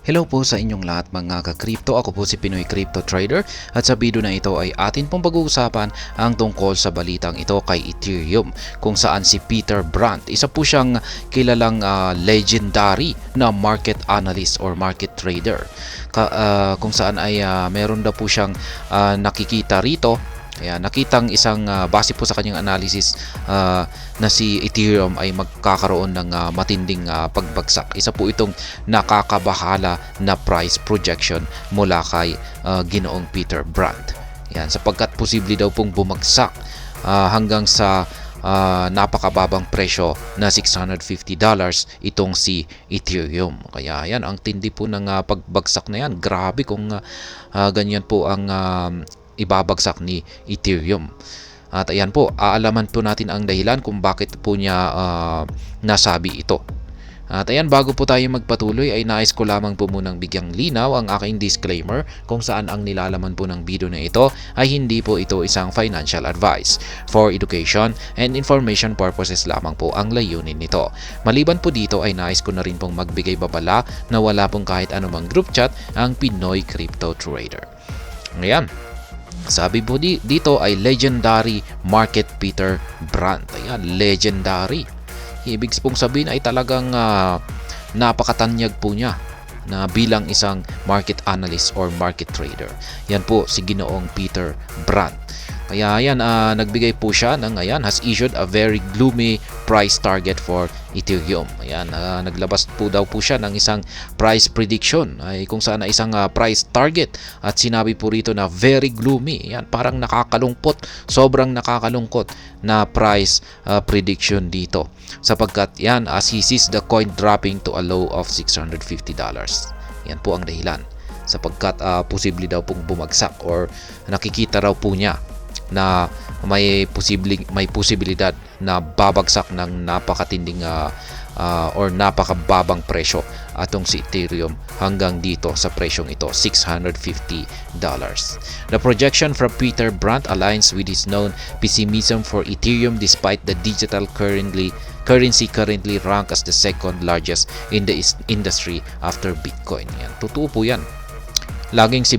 Hello po sa inyong lahat mga ka-crypto. Ako po si Pinoy Crypto Trader at sa video na ito ay atin pong pag-uusapan ang tungkol sa balitang ito kay Ethereum kung saan si Peter Brandt, isa po siyang kilalang legendary na market analyst or market trader kung saan ay meron daw po siyang nakikita rito. Ayan, nakitang isang base po sa kanyang analysis na si Ethereum ay magkakaroon ng matinding pagbagsak. Isa po itong nakakabahala na price projection mula kay Ginoong Peter Brandt. Ayan, sapagkat posible daw pong bumagsak hanggang sa napakababang presyo na $650 itong si Ethereum. Kaya yan, ang tindi po ng pagbagsak na yan. Grabe kung ganyan po ang ibabagsak ni Ethereum. At ayan po, aalaman po natin ang dahilan kung bakit po niya nasabi ito. At ayan, bago po tayo magpatuloy ay nais ko lamang po munang bigyang linaw ang aking disclaimer kung saan ang nilalaman po ng video na ito ay hindi po ito isang financial advice. For education and information purposes lamang po ang layunin nito. Maliban po dito ay nais ko na rin pong magbigay babala na wala pong kahit anumang group chat ang Pinoy Crypto Trader. Ayan. Sabi po dito ay legendary market Peter Brandt. Ayan, legendary. Ibig pong sabihin ay talagang napakatanyag po niya na bilang isang market analyst or market trader. Yan po si Ginoong Peter Brandt. Kaya ayan, nagbigay po siya ng has issued a very gloomy price target for Ethereum. Ayan, naglabas po daw po siya ng isang price prediction ay kung saan na isang price target at sinabi po rito na very gloomy. Ayan, parang nakakalungkot, sobrang nakakalungkot na price prediction dito. Sapagkat yan, as he sees the coin dropping to a low of $650. Yan po ang dahilan. Sapagkat posible daw pong bumagsak or nakikita raw po niya na may posibilidad na babagsak ng napakatinding or napakababang presyo atong si Ethereum hanggang dito sa presyong ito, $650. The projection from Peter Brandt aligns with his known pessimism for Ethereum despite the digital currency currently ranked as the second largest in the industry after Bitcoin. Yan, totoo po yan. Laging si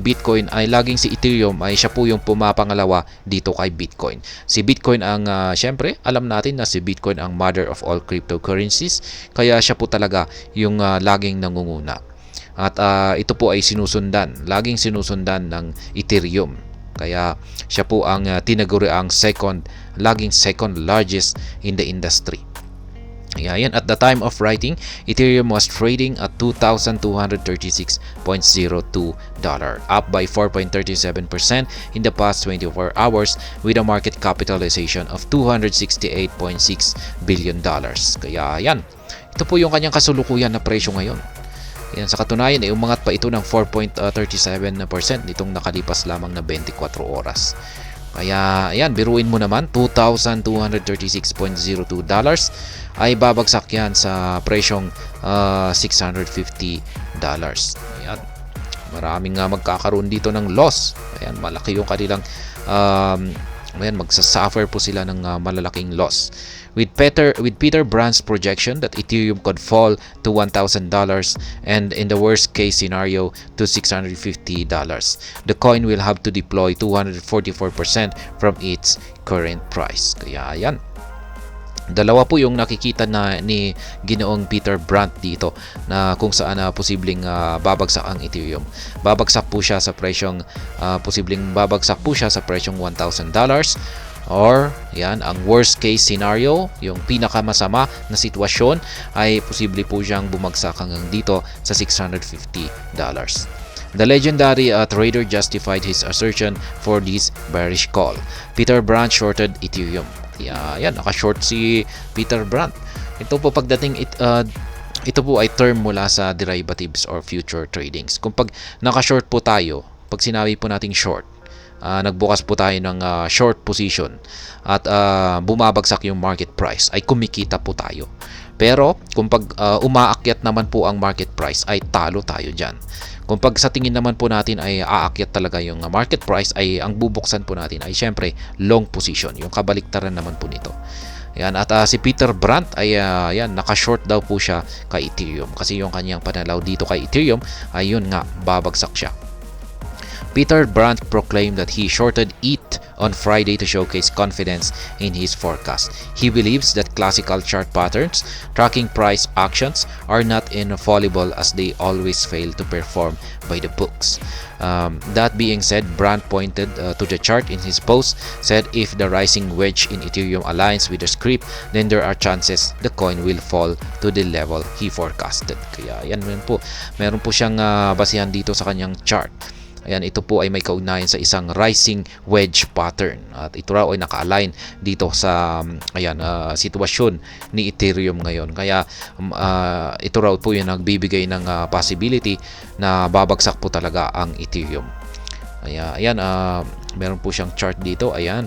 Ethereum ay siya po yung pumapangalawa dito kay Bitcoin. Si Bitcoin ang syempre alam natin na si Bitcoin ang mother of all cryptocurrencies, kaya siya po talaga yung laging nangunguna. At ito po ay laging sinusundan ng Ethereum. Kaya siya po ang tinaguriang laging second largest in the industry. Ayan, at the time of writing, Ethereum was trading at $2,236.02, up by 4.37% in the past 24 hours with a market capitalization of $268.6 billion. Kaya yan, ito po yung kanyang kasulukuyan na presyo ngayon. Yan, sa katunayan ay umangat pa ito ng 4.37% nitong nakalipas lamang na 24 oras. Kaya ayan, biruin mo naman, $2,236.02 ay babagsak yan sa presyong $650. Ayan, maraming magkakaroon dito ng loss. Ayan, malaki yung kanilang magsasuffer po sila ng malalaking loss. With Peter Brandt's projection that Ethereum could fall to $1,000 and in the worst case scenario to $650, the coin will have to deploy 244% from its current price. Kaya yan, dalawa po yung nakikita na ni Ginoong Peter Brandt dito na kung saan posibleng babagsak ang Ethereum. Babagsak po siya sa presyong $1,000 or yan, ang worst case scenario, yung pinakamasama na sitwasyon ay posible po siyang bumagsak hanggang dito sa $650. The legendary trader justified his assertion for this bearish call. Peter Brandt shorted Ethereum. Yan, naka-short si Peter Brandt. Ito po ito po ay term mula sa derivatives or future tradings. Kung pag naka-short po tayo, pag sinabi po nating short, nagbukas po tayo ng short position at bumabagsak yung market price, ay kumikita po tayo. Pero kung pag umaakyat naman po ang market price, ay talo tayo dyan. Kung pag sa tingin naman po natin ay aakyat talaga yung market price, ay ang bubuksan po natin ay syempre long position, yung kabaliktaran naman po nito. Ayan, at si Peter Brandt ay yan, naka-short daw po siya kay Ethereum kasi yung kanyang pananaw dito kay Ethereum ay yun nga, babagsak siya. Peter Brandt proclaimed that he shorted ETH on Friday to showcase confidence in his forecast. He believes that classical chart patterns tracking price actions are not infallible as they always fail to perform by the books. That being said, Brandt pointed to the chart in his post, said if the rising wedge in Ethereum aligns with the script, then there are chances the coin will fall to the level he forecasted. Kaya yan po, meron po siyang basihan dito sa kanyang chart. Ayan, ito po ay may kaugnayan sa isang rising wedge pattern at ito raw ay naka-align dito sa sitwasyon ni Ethereum ngayon. Kaya ito raw po yung nagbibigay ng possibility na babagsak po talaga ang Ethereum. Ayan, meron po siyang chart dito. Ayan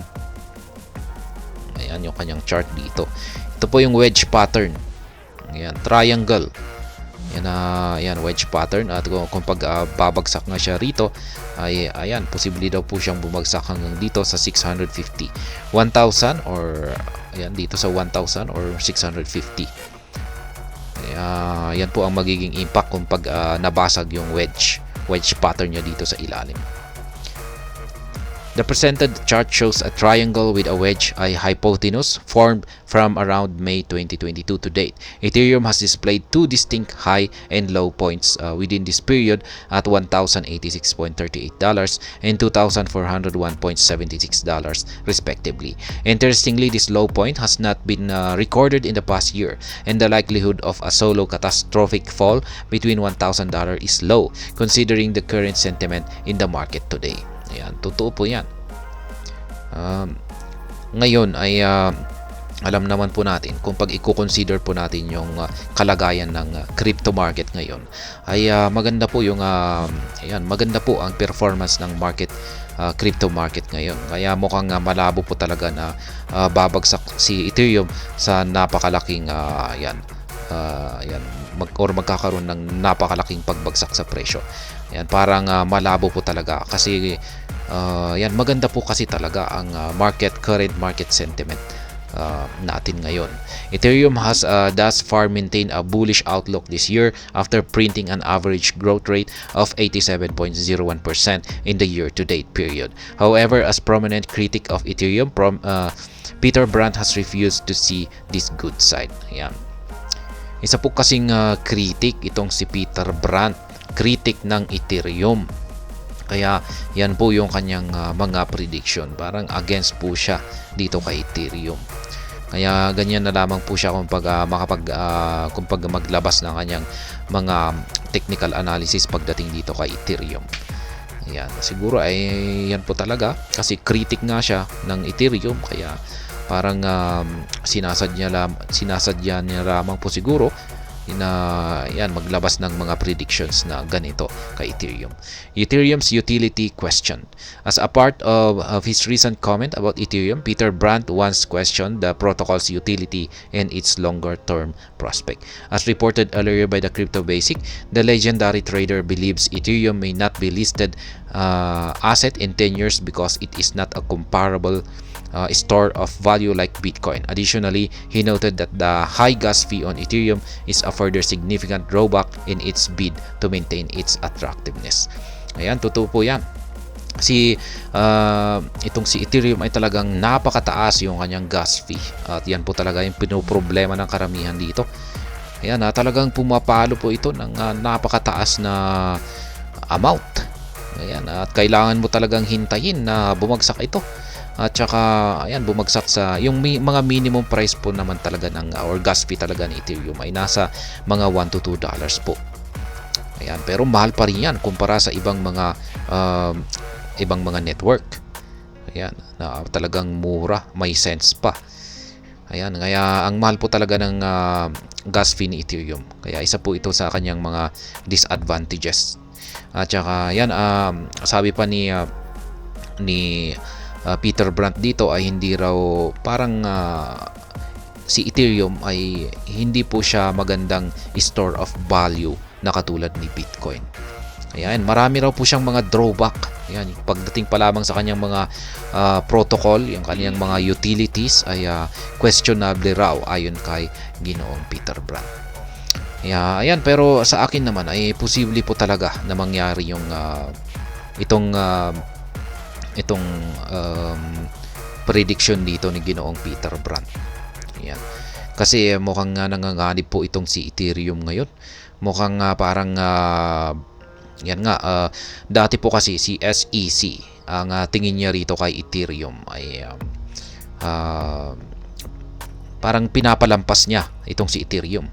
yung kanyang chart dito. Ito po yung wedge pattern. Ayan, triangle. Yan, wedge pattern at kung babagsak nga siya rito ay ayan, posible daw po siyang bumagsak hanggang dito sa 650, 1,000 or ayan dito sa 1,000 or 650. Yan po ang magiging impact kung nabasag yung wedge pattern niya dito sa ilalim. The presented chart shows a triangle with a wedge, a hypotenuse, formed from around May 2022 to date. Ethereum has displayed two distinct high and low points within this period at $1,086.38 and $2,401.76 respectively. Interestingly, this low point has not been recorded in the past year, and the likelihood of a solo catastrophic fall between $1,000 is low, considering the current sentiment in the market today. Ayan, totoo po yan. Ngayon ay alam naman po natin kung i-consider po natin yung kalagayan ng crypto market ngayon ay maganda po yung maganda po ang performance ng crypto market ngayon. Kaya mukhang malabo po talaga na babagsak si Ethereum sa napakalaking magkakaroon ng napakalaking pagbagsak sa presyo. Yan, parang malabo po talaga kasi maganda po kasi talaga ang current market sentiment natin ngayon. Ethereum has thus far maintained a bullish outlook this year after printing an average growth rate of 87.01% in the year-to-date period. However, as prominent critic of Ethereum, Peter Brandt has refused to see this good side. Ayan. Isa po kasing critic itong si Peter Brandt, critic ng Ethereum. Kaya yan po yung kanyang mga prediction. Parang against po siya dito kay Ethereum. Kaya ganyan na lamang po siya kung maglabas ng kanyang mga technical analysis pagdating dito kay Ethereum. Ayan, siguro ay yan po talaga kasi critic nga siya ng Ethereum, kaya parang sinasadya niya lamang po siguro na maglabas ng mga predictions na ganito kay Ethereum. Ethereum's utility question. As a part of his recent comment about Ethereum, Peter Brandt once questioned the protocol's utility and its longer-term prospect. As reported earlier by the Crypto Basic, the legendary trader believes Ethereum may not be listed asset in 10 years because it is not a comparable store of value like Bitcoin. Additionally, he noted that the high gas fee on Ethereum is a further significant drawback in its bid to maintain its attractiveness. Ayan, totoo po yan. Itong si Ethereum ay talagang napakataas yung kanyang gas fee. At yan po talaga yung pinoproblema ng karamihan dito. Ayan, talagang pumapalo po ito ng napakataas na amount. Ayan, at kailangan mo talagang hintayin na bumagsak ito. At saka ayan, bumagsak sa yung mga minimum price po naman talaga ng or gas fee talaga ng Ethereum ay nasa mga $1 to $2 po. Ayan, pero mahal pa rin yan kumpara sa ibang mga network. Ayan, na talagang mura, may sense pa. Ayan, kaya ang mahal po talaga ng gas fee ni Ethereum. Kaya isa po ito sa kanyang mga disadvantages. At saka yan, sabi pa ni Peter Brandt dito ay hindi raw parang si Ethereum ay hindi po siya magandang store of value na katulad ni Bitcoin. Ayan, marami raw po siyang mga drawback. Ayan, pagdating pa lamang sa kanyang mga protocol, yung kanyang mga utilities ay questionable raw ayon kay Ginoong Peter Brandt. Ayan, pero sa akin naman ay posible po talaga na mangyari yung itong prediction dito ni Ginoong Peter Brandt. Ayan. Kasi mukhang nanganganib po itong si Ethereum ngayon. Mukhang parang yan nga, dati po kasi si SEC, ang tingin niya rito kay Ethereum ay parang pinapalampas niya itong si Ethereum.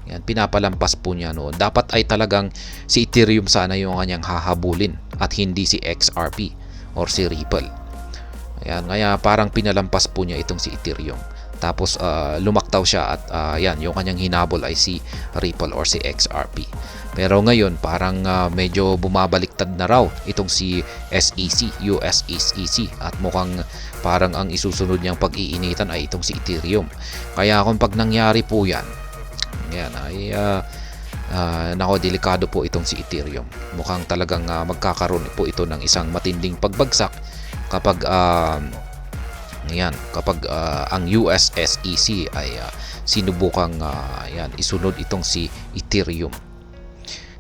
Yan, pinapalampas po niya noon. Dapat ay talagang si Ethereum sana yung kanyang hahabulin at hindi si XRP or si Ripple. Ayan, kaya parang pinalampas po niya itong si Ethereum. Tapos lumaktaw siya at yan, yung kanyang hinabol ay si Ripple or si XRP. Pero ngayon parang medyo bumabaliktad na raw itong si SEC, US SEC, at mukhang parang ang isusunod niyang pag-iinitan ay itong si Ethereum. Kaya kung pag nangyari po yan ay nako, delikado po itong si Ethereum. Mukhang talagang magkakaroon po ito ng isang matinding pagbagsak kapag ang US SEC ay sinubukang isunod itong si Ethereum.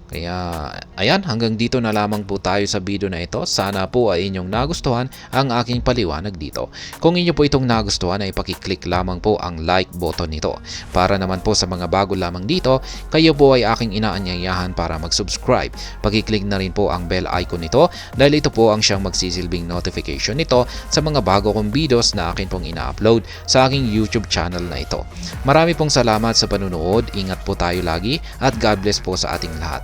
Kaya ayan, hanggang dito na lamang po tayo sa video na ito. Sana po ay inyong nagustuhan ang aking paliwanag dito. Kung inyo po itong nagustuhan ay pakiclick lamang po ang like button nito. Para naman po sa mga bago lamang dito, kayo po ay aking inaanyayahan para mag-subscribe. Pakiclick na rin po ang bell icon nito dahil ito po ang siyang magsisilbing notification nito sa mga bago kong videos na akin pong ina-upload sa aking YouTube channel na ito. Marami pong salamat sa panunood. Ingat po tayo lagi at God bless po sa ating lahat.